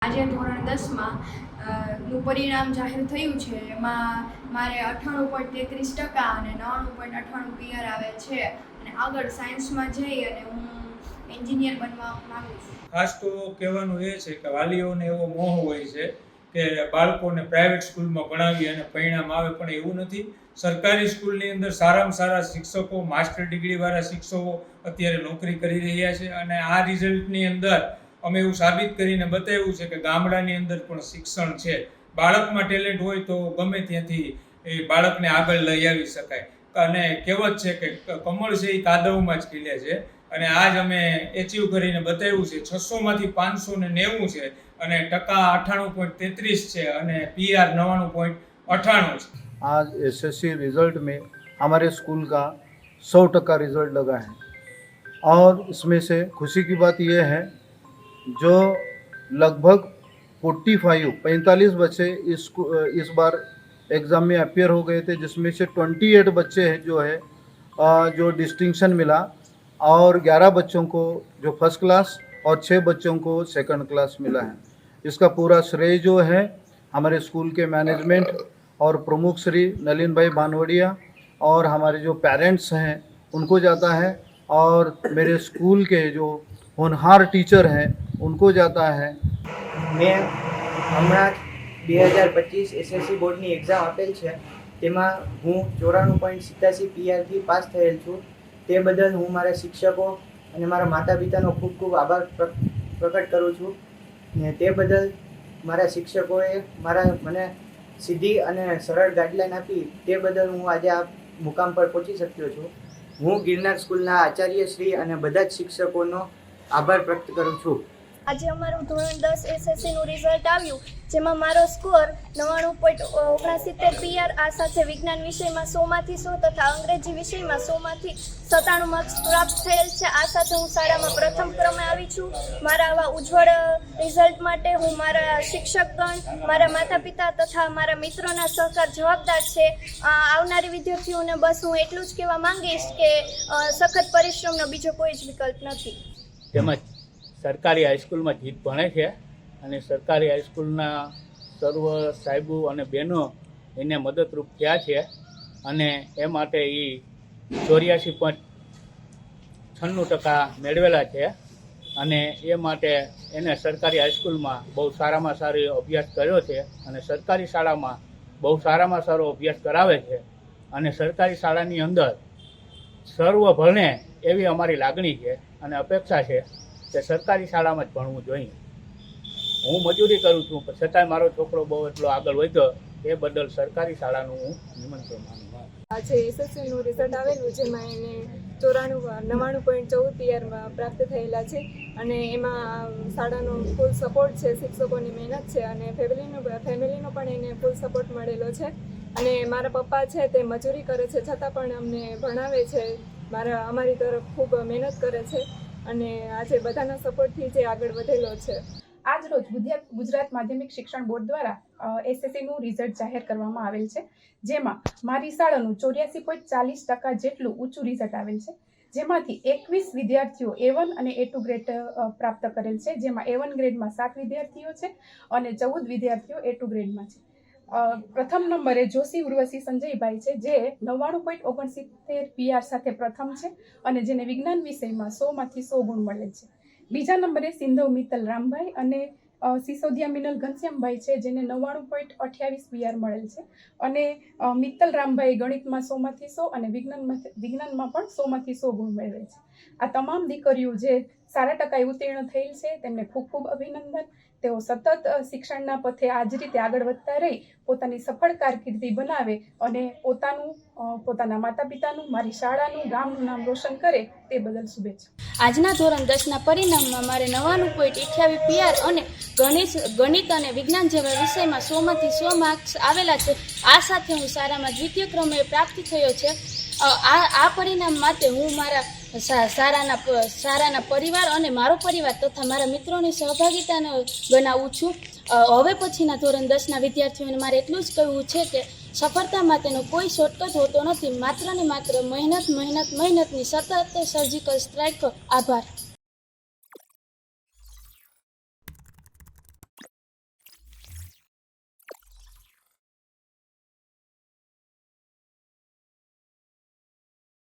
આજે ધોરણ 10માં નું પરિણામ જાહેર થયું છે। એમાં મારે 98.33% અને 99.98 પીઆર આવે છે અને આગળ સાયન્સમાં જઈ અને હું એન્જિનિયર બનવા માંગુ છું। ખાસ તો કહેવાનું એ છે કે વાલીઓને એવો મોહ હોય છે કે બાળકોને પ્રાઇવેટ સ્કૂલમાં ભણાવી અને પરિણામ આવે, પણ એવું નથી। સરકારી સ્કૂલની અંદર સારામાં સારા શિક્ષકો, માસ્ટર ડિગ્રીવાળા શિક્ષકો અત્યારે નોકરી કરી રહ્યા છે અને આ રિઝલ્ટની અંદર અમે એવું સાબિત કરીને બતાવ્યું છે કે ગામડાની અંદર પણ શિક્ષણ છે। બાળકમાં ટેલેન્ટ હોય તો ગમે ત્યાંથી એ બાળકને આગળ લઈ આવી શકાય અને કહેવત છે કે કમળ છે એ કાદવમાં જ ખીલે છે અને આજ અમે એચીવ કરીને બતાવ્યું છે। 600માંથી 590 છે અને ટકા 98.33 છે અને पीआर 99.98 છે। आज एसएससी रिजल्ट में हमारे स्कूल का 100% रिजल्ट लगा है और इसमें से खुशी की बात यह है जो लगभग 45 बच्चे इस बार एग्ज़ाम में अपियर हो गए थे, जिसमें से 28 बच्चे हैं जो डिस्टिंक्शन मिला और 11 बच्चों को जो फर्स्ट क्लास और 6 बच्चों को सेकंड क्लास मिला है। इसका पूरा श्रेय जो है हमारे स्कूल के मैनेजमेंट और प्रमुख श्री नलिन भाई बानवड़िया और हमारे जो पेरेंट्स हैं उनको जाता है और मेरे स्कूल के जो होनहार टीचर हैं उनको जाता है। मैं हमણાં 2025 एसएससी बोर्डनी एग्जाम आपेल છે, તેમાં હું 94.87 પીઆરથી પાસ થયેલ છું। તે બદલ હું મારા શિક્ષકો અને મારા માતા પિતાનો ખૂબ ખૂબ આભાર પ્રકટ કરું છું ને તે બદલ મારા શિક્ષકોએ મને સીધી અને સરળ ગાઈડલાઈન આપી, તે બદલ હું આજે આ મુકામ પર પહોંચી શક્યો છું। હું ગિરનાર સ્કૂલના આચાર્યશ્રી અને બધા જ શિક્ષકોનો આભાર વ્યક્ત કરું છું। આજે અમારું ધોરણ 10 એસએસસીનું રિઝલ્ટ આવ્યું, જેમાં મારો સ્કોર 99.69 પીઆર, આ સાથે વિજ્ઞાન વિષયમાં 100માંથી 100 તથા અંગ્રેજી વિષયમાં 100માંથી 97 માર્ક્સ પ્રાપ્ત થયેલ છે। આ સાથે હું શાળામાં પ્રથમ ક્રમે આવી છું। મારા આવા ઉજ્જવળ રિઝલ્ટ માટે હું મારા શિક્ષકગણ, મારા માતા પિતા તથા મારા મિત્રોના સહકાર જવાબદાર છે। આવનારી વિદ્યાર્થીઓને બસ હું એટલું જ કહેવા માંગીશ કે સખત પરિશ્રમનો બીજો કોઈ જ વિકલ્પ નથી। તેમજ સરકારી હાઈસ્કૂલમાં જીત ભણે છે અને સરકારી હાઈસ્કૂલના સર્વ સાહેબો અને બહેનો એને મદદરૂપ થયા છે અને એ માટે એ 84.96% મેળવેલા છે અને એ માટે એને સરકારી હાઈસ્કૂલમાં બહુ સારામાં સારો અભ્યાસ કર્યો છે અને સરકારી શાળામાં બહુ સારામાં સારો અભ્યાસ કરાવે છે અને સરકારી શાળાની અંદર સર્વ ભણે એવી અમારી લાગણી છે અને અપેક્ષા છે કે સરકારી શાળામાં જ ભણવું જોઈએ। હું મજૂરી કરું છું પણ છતાંય મારો છોકરો બહુ એટલો આગળ વધ્યો, એ બદલ સરકારી શાળાનું હું નિમંત્રણ માનું। આજે એસએસસીનું રિઝલ્ટ આવેલું, જેમાં એને 99.14 પીઆરમાં પ્રાપ્ત થયેલા છે અને એમાં શાળાનો ફૂલ સપોર્ટ છે, શિક્ષકોની મહેનત છે અને ફેમિલીનો પણ એને ફૂલ સપોર્ટ મળેલો છે અને મારા પપ્પા છે તે મજૂરી કરે છે છતાં પણ અમને ભણાવે છે, અમારી તરફ ખૂબ મહેનત કરે છે અને આજે બધાના સપોર્ટથી જે આગળ વધેલો છે। આજ રોજ ગુજરાત માધ્યમિક શિક્ષણ બોર્ડ દ્વારા એસએસસીનું રિઝલ્ટ જાહેર કરવામાં આવેલ છે, જેમાં મારી શાળાનું 84.40% જેટલું ઊંચું રિઝલ્ટ આવેલ છે, જેમાંથી 21 વિદ્યાર્થીઓ A1 અને A2 ગ્રેડ પ્રાપ્ત કરેલ છે, જેમાં A1 ગ્રેડમાં 7 વિદ્યાર્થીઓ છે અને 14 વિદ્યાર્થીઓ A2 ગ્રેડમાં છે। પ્રથમ નંબરે જોશી ઉર્વશી સંજયભાઈ છે, જે 99.69 પીઆર સાથે પ્રથમ છે અને જેને વિજ્ઞાન વિષયમાં 100માંથી 100 ગુણ મળેલ છે। બીજા નંબરે સિંધવ મિત્તલ રામભાઈ અને સિસોદિયા મિનલ ઘનશ્યામભાઈ છે, જેને 99.28 પીઆર મળેલ છે અને મિત્તલ રામભાઈ ગણિતમાં 100માંથી 100 અને વિજ્ઞાનમાં પણ 100માંથી 100 ગુણ મેળવેલ છે। આ તમામ દીકરીઓ જે સારા ટકાએ ઉત્તીર્ણ થયેલ છે તેમને ખૂબ ખૂબ અભિનંદન। તેઓ સતત શિક્ષણના પથે આ જ રીતે આગળ વધતા રહી પોતાની સફળ કારકિર્દી બનાવે અને પોતાના માતા પિતાનું, મારી શાળાનું, ગામનું નામ રોશન કરે, તે બદલ શુભેચ્છા। આજના ધોરણ 10ના પરિણામમાં મારે 99.88 પીઆર અને ગણિત અને વિજ્ઞાન જેવા વિષયમાં 100માંથી 100 માર્ક્સ આવેલા છે। આ સાથે હું શાળામાં દ્વિતીય ક્રમે પ્રાપ્ત થયો છે। આ પરિણામ માટે હું મારા શાળાના પરિવાર અને મારો પરિવાર તથા મારા મિત્રોની સહભાગિતાને બનાવું છું। હવે પછીના ધોરણ 10ના વિદ્યાર્થીઓને મારે એટલું જ કહેવું છે કે સફળતા માટેનો કોઈ શોર્ટકટ હોતો નથી, માત્ર ને માત્ર મહેનતની સતત સર્જિકલ સ્ટ્રાઇક। આભાર।